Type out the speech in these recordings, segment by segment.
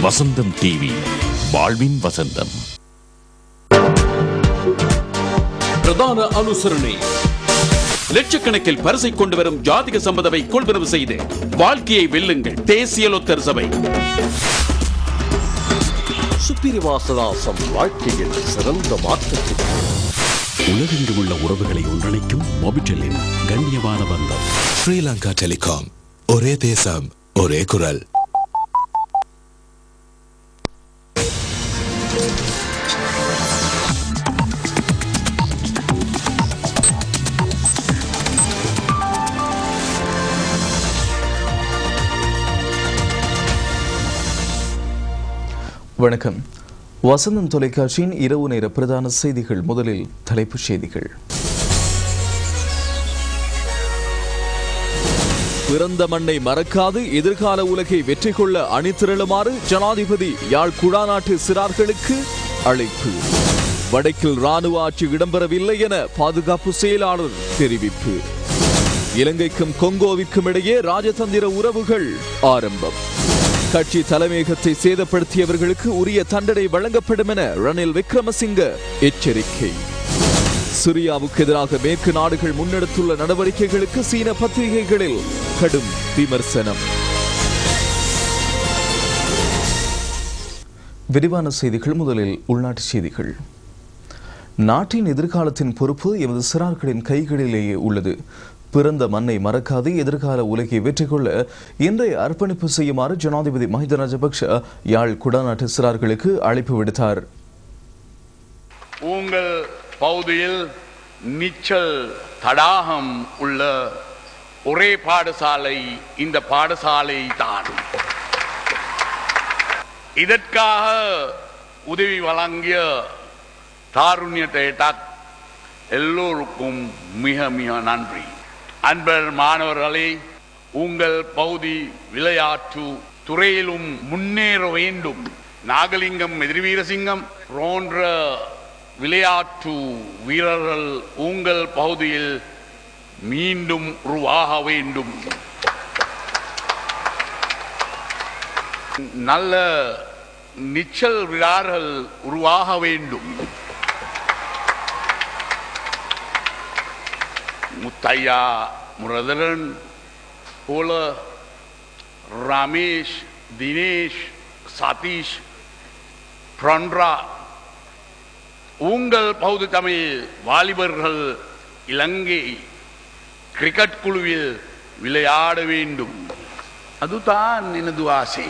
வசந்தம் TV, வாழ்வின் வசந்தம். பிரதான அனுசரணை. லட்சக்கணக்கில் பரிசை கொண்டு வரும் ஜாதிக சம்பதவை கொள்வனவு செய்து வாழ்க்கையை வெல்லுங்கள். தேசிய லொத்தர் சபை. சுப்பிரவாசதாசம் வாழ்க்கையில் சிறந்த மாற்றத்திற்கு உலகெங்கும் உள்ள உறவுகளை ஒன்றிணைக்கும் மொபிட்டலின் கண்ணியமான பந்தம். ஸ்ரீலங்கா டெலிகாம், ஒரே தேசம் ஒரே குரல். வணக்கம். வசந்தம் தொலைக்காட்சியின் இரவு நேர பிரதான செய்திகள். முதலில் தலைப்புச் செய்திகள். பிறந்த மண்ணை மறக்காது எதிர்கால உலகை வெற்றி கொள்ள அணிதிரளுமாறு ஜனாதிபதி யாழ் குடாநாட்டு சிறார்களுக்கு அழைப்பு. வடக்கில் ராணுவ ஆட்சி இடம்பெறவில்லை என பாதுகாப்பு செயலாளர் தெரிவிப்பு. இலங்கைக்கும் கொங்கோவிற்கும் இடையே ராஜதந்திர உறவுகள் ஆரம்பம். கட்சி தலைமையகத்தை சேதப்படுத்தியவர்களுக்கு உரிய தண்டனை வழங்கப்படும் என ரணில் விக்ரமசிங்க எச்சரிக்கை. சிரியாவுக்கு எதிராக மேற்கு நாடுகள் முன்னெடுத்துள்ள நடவடிக்கைகளுக்கு சீன பத்திரிகைகளில் கடும் விமர்சனம். விரிவான செய்திகள். முதலில் உள்நாட்டு செய்திகள். நாட்டின் எதிர்காலத்தின் பொறுப்பு எமது சிறார்களின் கைகளிலேயே உள்ளது. பிறந்த மண்ணை மறக்காது எதிர்கால உலகை வெற்றி கொள்ள இன்றைய அர்ப்பணிப்பு செய்யுமாறு ஜனாதிபதி மஹிந்த ராஜபக்ஷ யாழ் குடாநாட்டு சிறார்களுக்கு அழைப்பு விடுத்தார். உங்கள் பகுதியில் நீச்சல் தடாகம் உள்ள ஒரே பாடசாலை இந்த பாடசாலை தான். இதற்காக உதவி வழங்கிய தாருண்ய தேட்டாக் எல்லோருக்கும் மிக மிக நன்றி. அன்பர் மாணவர்களே, உங்கள் பகுதி விளையாட்டு துறையிலும் முன்னேற வேண்டும். நாகலிங்கம் எதிர்வீரசிங்கம் போன்ற விளையாட்டு வீரர்கள் உங்கள் பகுதியில் மீண்டும் உருவாக வேண்டும். நல்ல நீச்சல் வீரர்கள் உருவாக வேண்டும். முத்தையா முரதரன் போல ரமேஷ், தினேஷ், சதீஷ், பிரண்ரா உங்கள் பகுதி தமிழ் வாலிபர்கள் இலங்கை கிரிக்கெட் குழுவில் விளையாட வேண்டும். அதுதான் எனது ஆசை.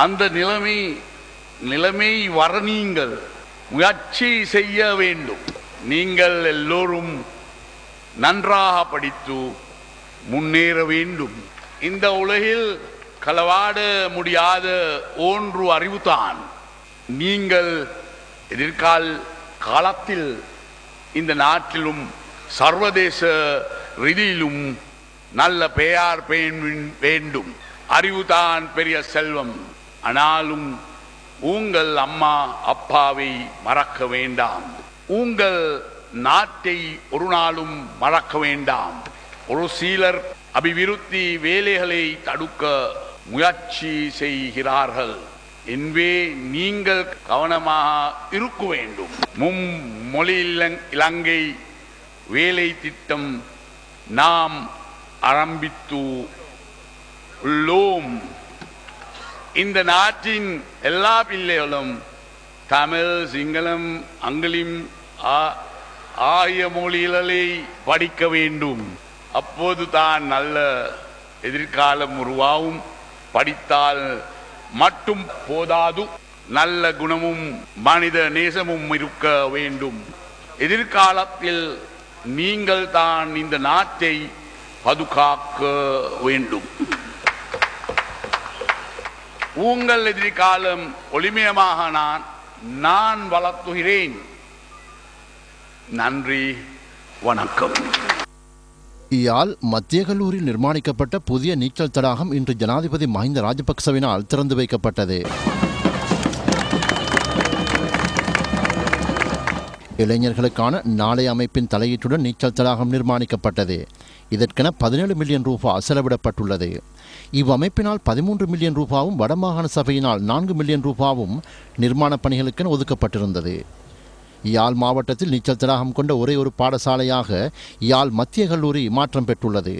அந்த நிலைமை வர நீங்கள் முயற்சி செய்ய வேண்டும். நீங்கள் எல்லோரும் நன்றாக படித்து முன்னேற வேண்டும். இந்த உலகில் களவாட முடியாத ஒன்று அறிவுதான். நீங்கள் எதிர்காலத்தில் இந்த நாட்டிலும் சர்வதேச ரீதியிலும் நல்ல பெயர் வேண்டும். அறிவுதான் பெரிய செல்வம். ஆனாலும் உங்கள் அம்மா அப்பாவை மறக்க வேண்டாம். உங்கள் நாட்டை ஒரு நாளும் மறக்க வேண்டாம். ஒரு சிலர் அபிவிருத்தி வேலைகளை தடுக்க முயற்சி செய்கிறார்கள். எனவே நீங்கள் கவனமாக இருக்க வேண்டும். மும்மொழி இலங்கை வேலை திட்டம் நாம் ஆரம்பித்து உள்ளோம். இந்த நாட்டின் எல்லா பிள்ளைகளும் தமிழ், சிங்களம், ஆங்கிலம் ஆகிய மொழிகளை படிக்க வேண்டும். அப்போது தான் நல்ல எதிர்காலம் உருவாகும். படித்தால் மட்டும் போதாது, நல்ல குணமும் மனித நேசமும் இருக்க வேண்டும். எதிர்காலத்தில் நீங்கள் தான் இந்த நாட்டை பாதுகாக்க வேண்டும். உங்கள் எதிர்காலம் ஒளிமயமாக நான் வளர்த்துகிறேன். நன்றி, வணக்கம். யாழ் மத்திய கல்லூரியில் நிர்மாணிக்கப்பட்ட புதிய நீச்சல் தடாகம் இன்று ஜனாதிபதி மஹிந்த ராஜபக்சவினால் திறந்து வைக்கப்பட்டது. இளைஞர்களுக்கான நாளை அமைப்பின் தலையீட்டுடன் நீச்சல் தடாகம் நிர்மாணிக்கப்பட்டது. இதற்கென 17 மில்லியன் ரூபாய் செலவிடப்பட்டுள்ளது. இவ்வமைப்பினால் 13 மில்லியன் ரூபாவும் வடமாகாண சபையினால் 4 மில்லியன் ரூபாவும் நிர்மாணப் பணிகளுக்கென ஒதுக்கப்பட்டிருந்தது. யாழ் மாவட்டத்தில் நீச்சல் தடாகம் கொண்ட ஒரே ஒரு பாடசாலையாக யாழ் மத்திய கல்லூரி மாற்றம் பெற்றுள்ளது.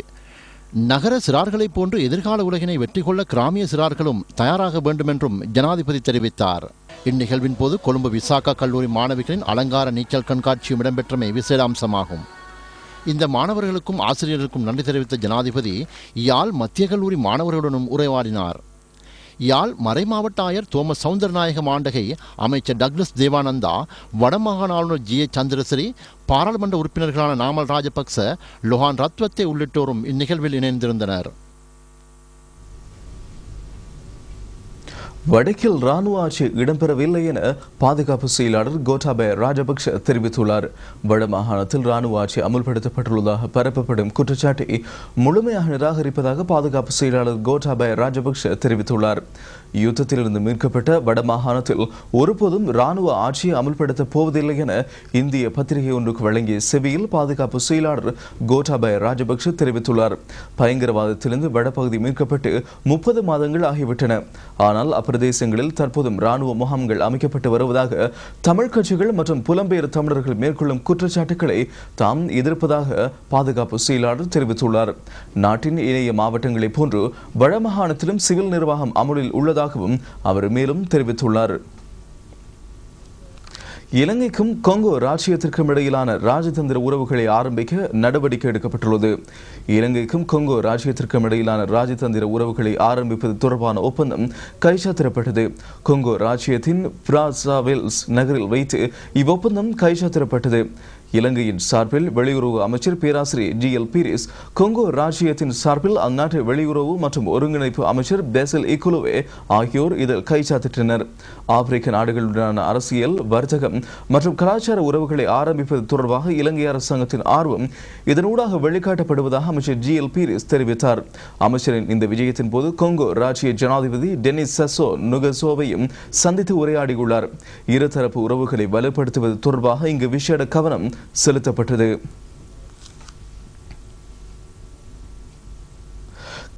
நகர சிறார்களைப் போன்று எதிர்கால உலகினை வெற்றி கொள்ள கிராமிய சிறார்களும் தயாராக வேண்டும் என்றும் ஜனாதிபதி தெரிவித்தார். இந்நிகழ்வின் போது கொழும்பு விசாகா கல்லூரி மாணவிகளின் அலங்கார நீச்சல் கண்காட்சியும் இடம்பெற்றமை விசேட அம்சமாகும். இந்த மாணவர்களுக்கும் ஆசிரியர்களுக்கும் நன்றி தெரிவித்த ஜனாதிபதி யாழ் மத்திய கல்லூரி மாணவர்களுடனும் உரையாடினார். யாழ் மறைமாவட்ட ஆயர் தோமஸ் சவுந்தரநாயக மாண்டகை, அமைச்சர் டக்ளஸ் தேவானந்தா, வடமாகாண ஆளுநர் ஜி. சந்திரசிறி, பாராளுமன்ற உறுப்பினர்களான நாமல் ராஜபக்ச, லொஹான் ரத்வத்தே உள்ளிட்டோரும் இந்நிகழ்வில் இணைந்திருந்தனர். வடக்கில் ராணுவ ஆட்சி இடம்பெறவில்லை என பாதுகாப்பு செயலாளர் கோட்டாபய ராஜபக்ஷ தெரிவித்துள்ளார். வடமாகாணத்தில் ராணுவ ஆட்சி அமுல்படுத்தப்பட்டுள்ளதாக பரப்பப்படும் குற்றச்சாட்டை முழுமையாக நிராகரிப்பதாக பாதுகாப்பு செயலாளர் கோட்டாபய ராஜபக்ஷ தெரிவித்துள்ளார். யுத்தத்திலிருந்து மீட்கப்பட்ட வடமாகாணத்தில் ஒருபோதும் ராணுவ ஆட்சியை அமுல்படுத்தப் போவதில்லை என இந்திய பத்திரிகை ஒன்றுக்கு வழங்கிய செவியில் பாதுகாப்பு செயலாளர் கோட்டாபய ராஜபக்ஷ தெரிவித்துள்ளார். பயங்கரவாதத்திலிருந்து வடபகுதி மீட்கப்பட்டு 30 மாதங்கள் ஆகிவிட்டன. ஆனால் அப்பிரதேசங்களில் தற்போதும் ராணுவ முகாம்கள் அமைக்கப்பட்டு வருவதாக தமிழ் கட்சிகள் மற்றும் புலம்பெயர் தமிழர்கள் மேற்கொள்ளும் குற்றச்சாட்டுக்களை தாம் எதிர்ப்பதாக பாதுகாப்பு செயலாளர் தெரிவித்துள்ளார். நாட்டின் இணைய மாவட்டங்களைப் போன்று வடமாகாணத்திலும் சிவில் நிர்வாகம் அமுலில் உள்ளதாகவும் அவர் மேலும் தெரிவித்துள்ளார். இலங்கைக்கும் கொங்கோ ராச்சியத்திற்கும் இடையிலான ராஜதந்திர உறவுகளை ஆரம்பிக்க நடவடிக்கை எடுக்கப்பட்டுள்ளது. இலங்கைக்கும் கொங்கோ ராச்சியத்திற்கும் இடையிலான ராஜதந்திர உறவுகளை ஆரம்பிப்பது தொடர்பான ஒப்பந்தம் கைச்சாத்திடப்பட்டது. கொங்கோ ராச்சியத்தின் பிராசாவெல்ஸ் நகரில் வைத்து இவ்வொப்பந்தம் கைச்சாத்திடப்பட்டது. இலங்கையின் சார்பில் வெளியுறவு அமைச்சர் பேராசிரியர் ஜி.எல். பீரிஸ், கொங்கோ ராச்சியத்தின் சார்பில் அந்நாட்டு வெளியுறவு மற்றும் ஒருங்கிணைப்பு அமைச்சர் பெசல் இக்குலுவே ஆகியோர் இதில் கைச்சாத்திட்டனர். ஆப்பிரிக்க நாடுகளுடனான அரசியல், வர்த்தகம் மற்றும் கலாச்சார உறவுகளை ஆரம்பிப்பது தொடர்பாக இலங்கை அரசாங்கத்தின் ஆர்வம் இதனூடாக வெளிக்காட்டப்படுவதாக அமைச்சர் ஜி.எல். பீரிஸ் தெரிவித்தார். அமைச்சரின் இந்த விஜயத்தின் போது கொங்கோ ராச்சிய ஜனாதிபதி டெனிஸ் சசோ நுகசோவையும் சந்தித்து உரையாடியுள்ளார். இருதரப்பு உறவுகளை வலுப்படுத்துவது தொடர்பாக இங்கு விசேட கவனம் செலுத்தப்பட்டது.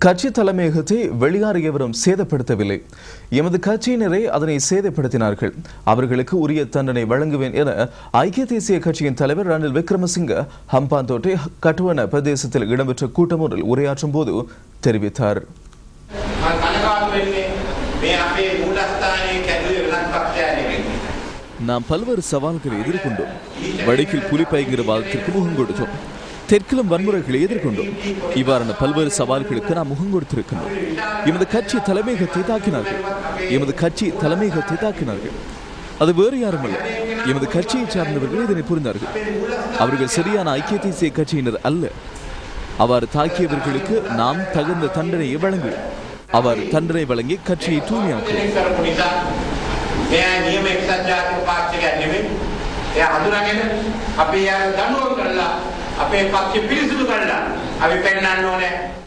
கட்சி தலைமையகத்தை வெளியாறு எவரும் சேதப்படுத்தவில்லை. எமது கட்சியினரை அதனை சேதப்படுத்தினார்கள். அவர்களுக்கு உரிய தண்டனை வழங்குவேன் என ஐக்கிய தேசிய கட்சியின் தலைவர் ரணில் விக்ரமசிங்க ஹம்பாந்தோட்டை கட்டுவன பிரதேசத்தில் இடம்பெற்ற கூட்டம் ஒன்றில் உரையாற்றும் போது தெரிவித்தார். நாம் பல்வேறு சவால்களை எதிர்கொண்டோம். வடக்கில் புலி பயங்கரவாதத்திற்கு முகம் கொடுத்தோம். தெற்கிலும் வன்முறைகளை எதிர்கொண்டோம். இவ்வாறான பல்வேறு சவால்களுக்கு நாம் முகம் கொடுத்திருக்கின்றோம். எமது கட்சி தலைமையகத்தை தாக்கினார்கள். அது வேறு யாரும் அல்ல, எமது கட்சியை சார்ந்தவர்கள் இதனை புரிந்தார்கள். அவர்கள் சரியான ஐக்கிய தேசிய கட்சியினர் அல்ல. அவ்வாறு தாக்கியவர்களுக்கு நாம் தகுந்த தண்டனையை வழங்குவோம். அவர் தண்டனை வழங்கி கட்சியை தூய்மையாக்குவோம்.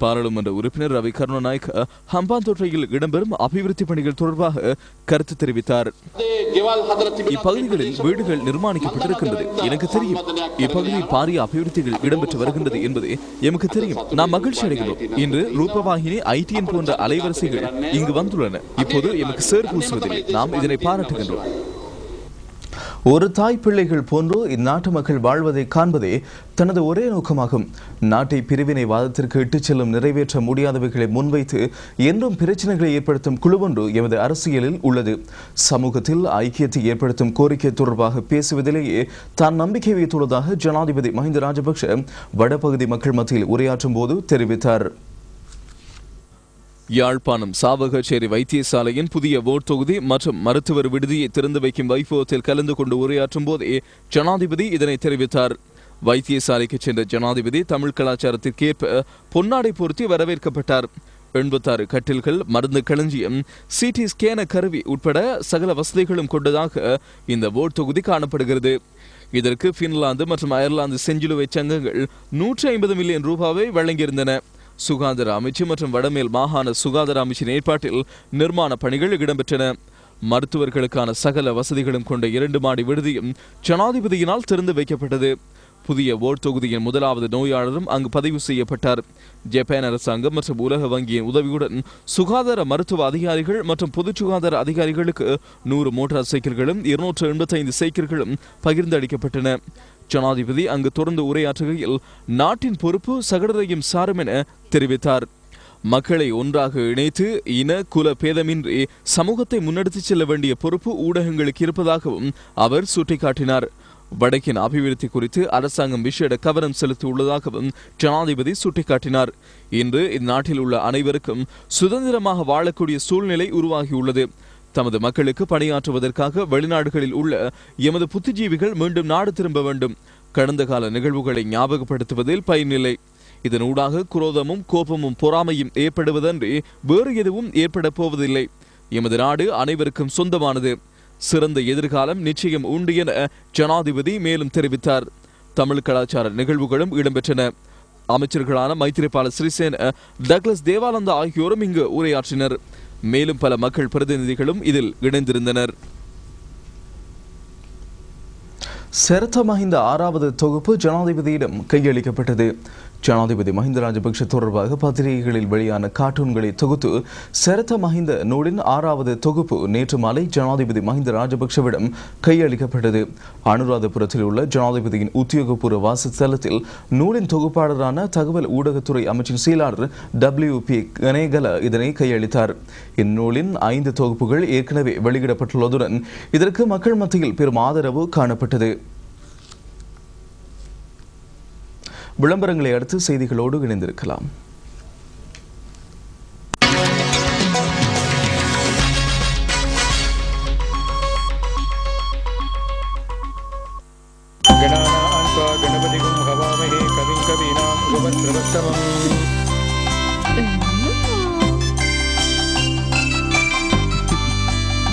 பாராளுமன்ற உறுப்பினர் ரவி கருணாநாயக்க ஹம்பாந்தோட்டையில் இடம்பெறும் அபிவிருத்தி பணிகள் தொடர்பாக கருத்து தெரிவித்தார். இப்பகுதிகளில் வீடுகள் நிர்மாணிக்கப்பட்டிருக்கின்றது. எனக்கு தெரியும். இப்பகுதியில் பாரிய அபிவிருத்திகள் இடம்பெற்று வருகின்றது என்பது எமக்கு தெரியும். நாம் மகிழ்ச்சி அடைகிறோம். இன்று ரூபவாகினி, ஐடிஎன் போன்ற அலைவரிசைகள் இங்கு வந்துள்ளன. இப்போது எமக்கு சேர் பூசுவதில்லை. நாம் இதனை பாராட்டுகின்றோம். ஒரு தாய் பிள்ளைகள் போன்று இந்நாட்டு மக்கள் வாழ்வதை காண்பதே தனது ஒரே நோக்கமாகும். நாட்டை பிரிவினைவாதத்திற்கு இட்டுச் செல்லும் நிறைவேற்ற முடியாதவைகளை முன்வைத்து என்றும் பிரச்சனைகளை ஏற்படுத்தும் குழு ஒன்று எமது அரசியலில் உள்ளது. சமூகத்தில் ஐக்கியத்தை ஏற்படுத்தும் கோரிக்கை தொடர்பாக பேசுவதிலேயே தான் நம்பிக்கை வைத்துள்ளதாக ஜனாதிபதி மஹிந்த ராஜபக்ஷ வடபகுதி மக்கள் மத்தியில் உரையாற்றும் போது தெரிவித்தார். யாழ்ப்பாணம் சாவகச்சேரி வைத்தியசாலையின் புதிய ஓட் தொகுதி மற்றும் மருத்துவர் விடுதியை திறந்து வைக்கும் வைபவத்தில் கலந்து கொண்டு உரையாற்றும் போதே ஜனாதிபதி இதனை தெரிவித்தார். வைத்தியசாலைக்கு சென்ற ஜனாதிபதி தமிழ் கலாச்சாரத்திற்கேற்ப பொன்னாடை பொருத்தி வரவேற்கப்பட்டார். 86 கட்டில்கள், மருந்து களஞ்சியம், சிடி ஸ்கேன கருவி உட்பட சகல வசதிகளும் கொண்டதாக இந்த ஓட் தொகுதி காணப்படுகிறது. இதற்கு பின்லாந்து மற்றும் அயர்லாந்து செஞ்சிலுவை சங்கங்கள் 150 மில்லியன் ரூபாவை வழங்கியிருந்தன. சுகாதார அமைச்சு மற்றும் வடமேல் மாகாண சுகாதார அமைச்சின் ஏற்பாட்டில் நிர்மாண பணிகள் இடம்பெற்றன. மருத்துவர்களுக்கான சகல வசதிகளும் கொண்ட 2 மாடி விடுதியும் ஜனாதிபதியினால் திறந்து வைக்கப்பட்டது. புதிய வோட் தொகுதியின் முதலாவது நோயாளரும் அங்கு பதிவு செய்யப்பட்டார். ஜப்பான் அரசாங்கம் மற்றும் உலக வங்கியின் உதவியுடன் சுகாதார மருத்துவ அதிகாரிகள் மற்றும் பொது சுகாதார அதிகாரிகளுக்கு 100 மோட்டார் சைக்கிள்களும் 285 சைக்கிள்களும் பகிர்ந்து அளிக்கப்பட்டன. ஜனாதிபதி அங்கு தொடர்ந்து உரையாற்றுகையில் நாட்டின் பொறுப்பு சகடரையும் சாரும் என தெரிவித்தார். மக்களை ஒன்றாக இணைத்து இன குல பேதமின்றி சமூகத்தை முன்னெடுத்துச் செல்ல வேண்டிய பொறுப்பு ஊடகங்களுக்கு இருப்பதாகவும் அவர் சுட்டிக்காட்டினார். வடக்கின் அபிவிருத்தி குறித்து அரசாங்கம் விசேட கவனம் செலுத்தியுள்ளதாகவும் ஜனாதிபதி சுட்டிக்காட்டினார். இன்று இந்நாட்டில் உள்ள அனைவருக்கும் சுதந்திரமாக வாழக்கூடிய சூழ்நிலை உருவாகியுள்ளது. தமது மக்களுக்கு பணியாற்றுவதற்காக வெளிநாடுகளில் உள்ள எமது புத்திஜீவிகள் மீண்டும் நாடு திரும்ப வேண்டும். கடந்த கால நிகழ்வுகளை ஞாபகப்படுத்துவதில் பயனில்லை. இதனூடாக குரோதமும் கோபமும் பொறாமையும் ஏற்படுவதன்றி வேறு எதுவும் ஏற்பட போவதில்லை. எமது நாடு அனைவருக்கும் சொந்தமானது. சிறந்த எதிர்காலம் நிச்சயம் உண்டு என ஜனாதிபதி மேலும் தெரிவித்தார். தமிழ் கலாச்சார நிகழ்வுகளும் இடம்பெற்றன. அமைச்சர்களான மைத்திரிபால சிறிசேன, டக்ளஸ் தேவானந்தா ஆகியோரும் இங்கு உரையாற்றினர். மேலும் பல மக்கள் பிரதிநிதிகளும் இதில் இணைந்திருந்தனர். செரத்த மஹிந்த 6வது தொகுப்பு ஜனாதிபதியிடம் கையளிக்கப்பட்டது. ஜனாதிபதி மஹிந்த ராஜபக்ஷ தொடர்பாக பத்திரிகைகளில் வெளியான கார்ட்டூன்களை தொகுத்து செரத்த மஹிந்த நூலின் 6வது தொகுப்பு நேற்று மாலை ஜனாதிபதி மஹிந்த ராஜபக்ஷவிடம் கையளிக்கப்பட்டது. அனுராதபுரத்தில் உள்ள ஜனாதிபதியின் உத்தியோகபூர்வ வாசஸ்தலத்தில் நூலின் தொகுப்பாளரான தகவல் ஊடகத்துறை அமைச்சின் செயலாளர் WP கனேகல இதனை கையளித்தார். இந்நூலின் 5 தொகுப்புகள் ஏற்கனவே வெளியிடப்பட்டுள்ளதுடன் இதற்கு மக்கள் மத்தியில் பெரும் ஆதரவு காணப்பட்டது. விளம்பரங்களை அடுத்து செய்திகளோடு இணைந்திருக்கலாம்.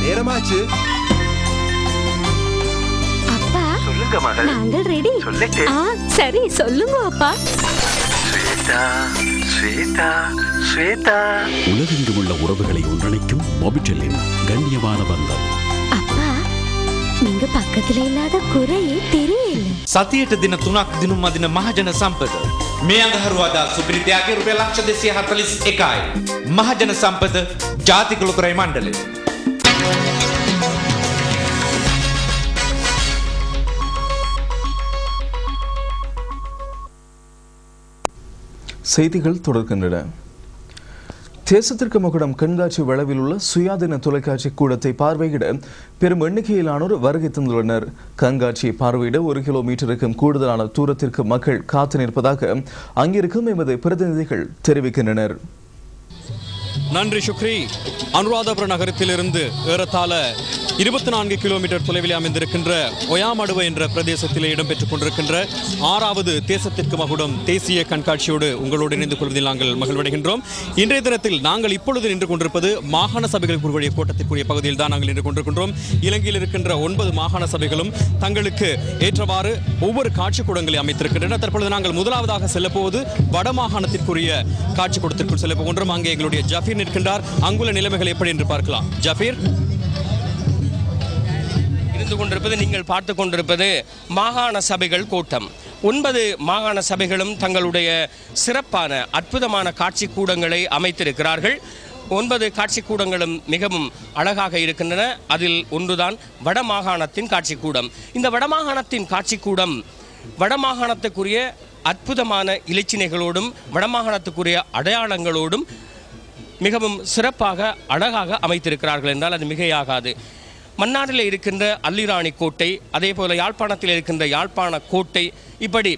நேரமாச்சு. நாங்கள் ரெடி. சரி சொல்லுங்க அப்பா. உலகெங்கும் உள்ள உறவுகளை ஒன்றிணைக்கும் மொபிட்டலின் கண்ணியமான பந்தம். அப்பா நீங்க பக்கத்துல இல்லாத குறையே தெரியல. සතියට දින 3ක් දිනුම් අදින මහජන සම්පත මේ අඟහරුවාදා සුපිරිතයාගේ රුපියල් ලක්ෂ 241යි. මහජන සම්පත ජාතික ලොතරැයි මණ්ඩලය. செய்திகள் தொடர்கின்றன. தேசத்திற்கு மகுடம் கண்காட்சி வளவில் உள்ள சுயாதீன தொலைக்காட்சி கூடத்தை பார்வையிட பெரும் எண்ணிக்கையிலானோர் வருகை தந்துள்ளனர். கண்காட்சியை பார்வையிட 1 கிலோமீட்டருக்கும் கூடுதலான தூரத்திற்கு மக்கள் காத்து நிற்பதாக அங்கிருக்கும் எமது பிரதிநிதிகள் தெரிவிக்கின்றனர். நன்றி சுக்ரி. அனுராதபுர நகரத்திலிருந்து ஏறத்தாழ 24 கிலோமீட்டர் தொலைவில் அமைந்திருக்கின்ற ஒயாமடுவ என்ற பிரதேசத்திலே இடம்பெற்றுக் கொண்டிருக்கின்ற 6வது தேசத்திற்கு மகுடம் தேசிய கண்காட்சியோடு உங்களோடு இணைந்து கொள்வதில் நாங்கள் மகிழ்வடைகின்றோம். இன்றைய தினத்தில் நாங்கள் இப்பொழுது நின்று கொண்டிருப்பது மாகாண சபைகளுக்குரிய கூட்டத்திற்குரிய பகுதியில் தான் நாங்கள் நின்று கொண்டிருக்கின்றோம். இலங்கையில் இருக்கின்ற 9 மாகாண சபைகளும் தங்களுக்கு ஏற்றவாறு ஒவ்வொரு காட்சி கூடங்களை அமைத்திருக்கின்றன. தற்பொழுது நாங்கள் முதலாவதாக செல்லப்போவது வடமாகாணத்திற்குரிய காட்சி கூடத்திற்குள் செல்ல போகின்றோம். அங்கே எங்களுடைய ஜஃபீர் நிற்கின்றார். அங்குள்ள நிலைமைகள் எப்படி என்று பார்க்கலாம். ஜஃபீர், கொண்டிருப்பது நீங்கள் பார்த்து கொண்டிருப்பது மாகாண சபைகள் கூட்டம். 9 மாகாண சபைகளும் தங்களுடைய சிறப்பான அற்புதமான காட்சி கூடங்களை அமைத்திருக்கிறார்கள். 9 காட்சி கூடங்களும் மிகவும் அழகாக இருக்கின்றன. அதில் ஒன்றுதான் வடமாகாணத்தின் காட்சி கூடம். இந்த வடமாகாணத்தின் காட்சி கூடம் வடமாகாணத்துக்குரிய அற்புதமான இலச்சினைகளோடும் வடமாகாணத்துக்குரிய அடையாளங்களோடும் மிகவும் சிறப்பாக அழகாக அமைத்திருக்கிறார்கள் என்றால் அது மிகையாகாது. மன்னாரில் இருக்கின்ற அல்லிராணி கோட்டை, அதே போல யாழ்ப்பாணத்தில் இருக்கின்ற யாழ்ப்பாண கோட்டை, இப்படி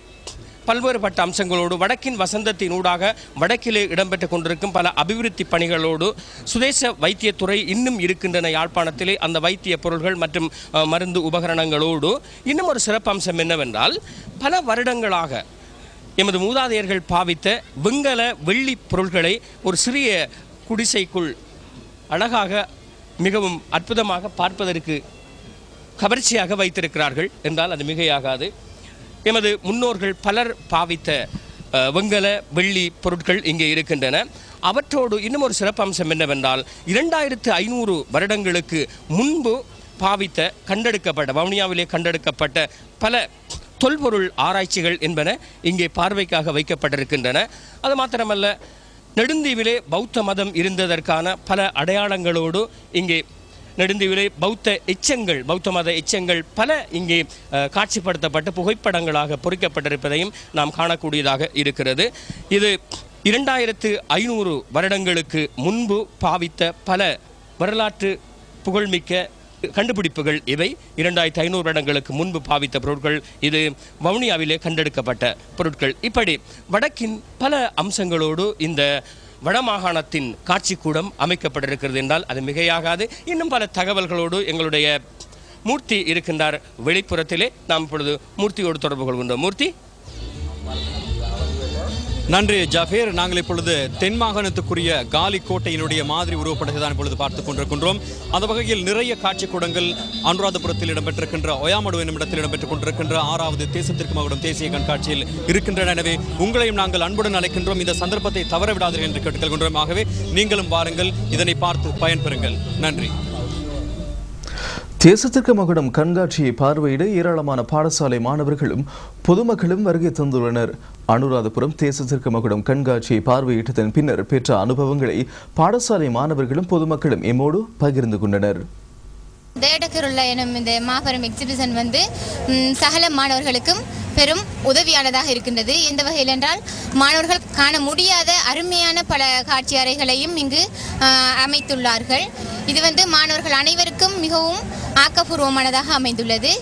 பல்வேறுபட்ட அம்சங்களோடு வடக்கின் வசந்தத்தின் ஊடாக வடக்கிலே இடம்பெற்றுக் கொண்டிருக்கும் பல அபிவிருத்தி பணிகளோடு சுதேச வைத்தியத்துறை இன்னும் இருக்கின்றன யாழ்ப்பாணத்திலே. அந்த வைத்திய பொருள்கள் மற்றும் மருந்து உபகரணங்களோடு இன்னும் ஒரு சிறப்பு அம்சம் என்னவென்றால், பல வருடங்களாக எமது மூதாதையர்கள் பாவித்த வெங்கல வெள்ளி பொருள்களை ஒரு சிறிய குடிசைக்குள் அழகாக மிகவும் அற்புதமாக பார்ப்பதற்கு கவர்ச்சியாக வைத்திருக்கிறார்கள் என்றால் அது மிகையாகாது. எமது முன்னோர்கள் பலர் பாவித்த வெங்கல வெள்ளி பொருட்கள் இங்கே இருக்கின்றன. அவற்றோடு இன்னும் ஒரு சிறப்பம்சம் என்னவென்றால் 2500 வருடங்களுக்கு முன்பு பாவித்த கண்டெடுக்கப்பட்ட வவுனியாவிலே கண்டெடுக்கப்பட்ட பல தொல்பொருள் ஆராய்ச்சிகள் என்பன இங்கே பார்வைக்காக வைக்கப்பட்டிருக்கின்றன. அது மாத்திரமல்ல, நெடுந்தீவிலே பௌத்த மதம் இருந்ததற்கான பல அடையாளங்களோடு இங்கே நெடுந்தீவிலே பௌத்த மத எச்சங்கள் பல இங்கே காட்சிப்படுத்தப்பட்டு புகைப்படங்களாக பொறிக்கப்பட்டிருப்பதையும் நாம் காணக்கூடியதாக இருக்கிறது. இது 2500 வருடங்களுக்கு முன்பு பாவித்த பல வரலாற்று புகழ்மிக்க கண்டுபிடிப்புகள் இவை. 2500 வருடங்களுக்கு முன்பு பாவித்த பொருட்கள். இது வவுனியாவிலே கண்டெடுக்கப்பட்ட பொருட்கள். இப்படி வடக்கின் பல அம்சங்களோடு இந்த வடமாகாணத்தின் காட்சிக்கூடம் அமைக்கப்பட்டிருக்கிறது என்றால் அது மிகையாகாது. இன்னும் பல தகவல்களோடு எங்களுடைய மூர்த்தி இருக்கின்றார் வெளிப்புறத்திலே. நாம் இப்பொழுது மூர்த்தியோடு தொடர்பு கொள்கின்றோம். மூர்த்தி. நன்றி ஜாஃபேர். நாங்கள் இப்பொழுது தென் மாகாணத்துக்குரிய காலி கோட்டையினுடைய மாதிரி உருவப்படத்தை தான் இப்பொழுது பார்த்துக் கொண்டிருக்கின்றோம். அந்த வகையில் நிறைய காட்சிக்கூடங்கள் அனுராதபுரத்தில் இடம்பெற்றிருக்கின்ற ஒயாமடு என்னும் இடத்தில் இடம்பெற்றுக் கொண்டிருக்கின்ற 6வது தேசத்திற்கு மகுடம் தேசிய கண்காட்சியில் இருக்கின்றன. எனவே உங்களையும் நாங்கள் அன்புடன் அழைக்கின்றோம். இந்த சந்தர்ப்பத்தை தவறவிடாதீர்கள் என்று கேட்டுக்கொள்கின்றோம். ஆகவே நீங்களும் வாருங்கள், இதனை பார்த்து பயன்பெறுங்கள். நன்றி. தேசத்திற்கு மகுடம் கண்காட்சியை பார்வையிட ஏராளமான பாடசாலை மாணவர்களும் பொதுமக்களும் வருகை தந்துள்ளனர். அனுராதபுரம் தேசத்திற்கு மகுடம் கண்காட்சியை பார்வையிட்டதன் பின்னர் பெற்ற அனுபவங்களை பாடசாலை மாணவர்களும் பொதுமக்களும் எம்மோடு பகிர்ந்து கொண்டனர். தேடக்கருள்ள எனும் இந்த மாபெரும் எக்ஸிபிஷன் சகல மாணவர்களுக்கும் பெரும் உதவியானதாக இருக்கின்றது. எந்த வகையில் என்றால், மாணவர்கள் காண முடியாத அருமையான பல காட்சி அறைகளையும் இங்கு அமைத்துள்ளார்கள். இது மாணவர்கள் அனைவருக்கும் மிகவும் ஆக்கப்பூர்வமானதாக அமைந்துள்ளது.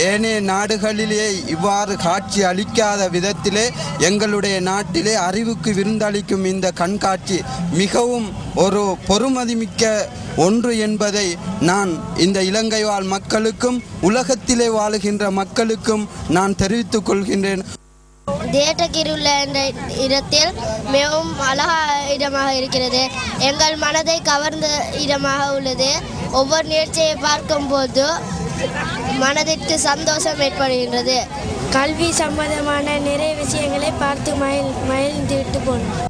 ஏனைய நாடுகளிலே இவ்வாறு காட்சி அளிக்காத விதத்திலே எங்களுடைய நாட்டிலே அறிவுக்கு விருந்தளிக்கும் இந்த கண்காட்சி மிகவும் ஒரு பொறுமதிமிக்க ஒன்று என்பதை நான் இந்த இலங்கை வாழ் மக்களுக்கும் உலகத்திலே வாழுகின்ற மக்களுக்கும் நான் தெரிவித்துக் கொள்கின்றேன். தேட்டகிரியுள்ள என்ற இடத்தில் மிகவும் அழகான இடமாக இருக்கிறது. எங்கள் மனதை கவர்ந்த இடமாக உள்ளது. ஒவ்வொரு நிகழ்ச்சியை பார்க்கும் போது மனதிற்கு சந்தோஷம் ஏற்படுகின்றது. கல்வி சம்பந்தமான நிறைய விஷயங்களை பார்த்து மகிழ்ந்து விட்டு போனோம்.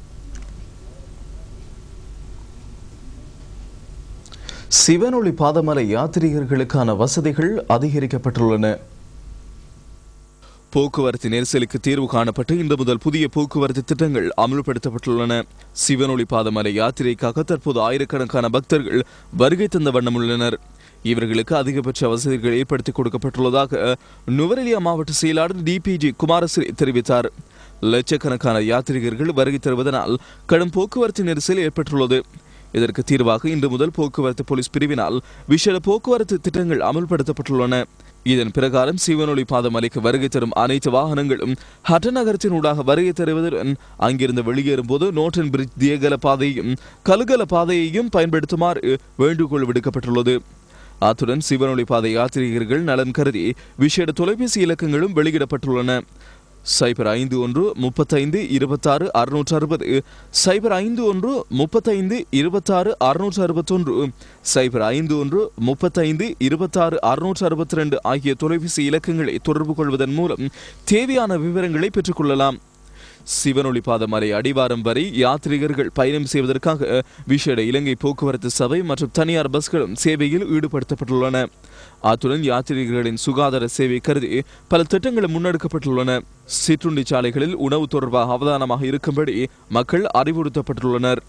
சிவனொளி பாதமலை யாத்ரீகர்களுக்கான வசதிகள் அதிகரிக்கப்பட்டுள்ளன. போக்குவரத்து நெரிசலுக்கு தீர்வு காணப்பட்டு இன்று முதல் புதிய போக்குவரத்து திட்டங்கள் அமல்படுத்தப்பட்டுள்ளன. சிவனொளி பாதமலை யாத்திரைக்காக தற்போது ஆயிரக்கணக்கான பக்தர்கள் வருகை தந்த வண்ணம் உள்ளனர். இவர்களுக்கு அதிகபட்ச வசதிகள் ஏற்படுத்தி கொடுக்கப்பட்டுள்ளதாக நுவரெலியா மாவட்ட செயலாளர் டிபிஜி குமாரஸ்ரீ தெரிவித்தார். லட்சக்கணக்கான யாத்ரீகர்கள் வருகை தருவதனால் கடும் போக்குவரத்து நெரிசல் ஏற்பட்டுள்ளது. இதற்கு தீர்வாக இன்று முதல் போக்குவரத்து போலீஸ் பிரிவினால் விசேட போக்குவரத்து திட்டங்கள் அமல்படுத்தப்பட்டுள்ளன. இதன் பிரகாரம் சிவனொளி பாதமலைக்கு வருகை தரும் அனைத்து வாகனங்களும் ஹட்ட நகரத்தின் ஊடாக வருகை தருவதுடன் அங்கிருந்து வெளியேறும் போது நோட்டன் பிரிட்ஜ் தியகல பாதையையும் கலுகல பாதையையும் பயன்படுத்துமாறு வேண்டுகோள் விடுக்கப்பட்டுள்ளது. அத்துடன் சிவனொளி பாதை யாத்ரீகர்கள் நலன் கருதி விசேட தொலைபேசி இலக்கங்களும் வெளியிடப்பட்டுள்ளன. 051 35 26 660, 051 35 26 661, 051 35 26 662 ஆகிய தொலைபேசி இலக்கங்களை தொடர்பு கொள்வதன் மூலம் தேவையான விவரங்களை பெற்றுக்கொள்ளலாம். சிவனொளி பாதமலை அடிவாரம் வரை யாத்ரீகர்கள் பயணம் செய்வதற்காக விசேட இலங்கை போக்குவரத்து சபை மற்றும் தனியார் பஸ்களும் சேவையில் ஈடுபடுத்தப்பட்டுள்ளன. அத்துடன் யாத்ரீகர்களின் சுகாதார சேவை கருதி பல திட்டங்களும் முன்னெடுக்கப்பட்டுள்ளன. சிற்றுண்டி சாலைகளில் உணவு தொடர்பாக அவதானமாக இருக்கும்படி மக்கள் அறிவுறுத்தப்பட்டுள்ளனர்.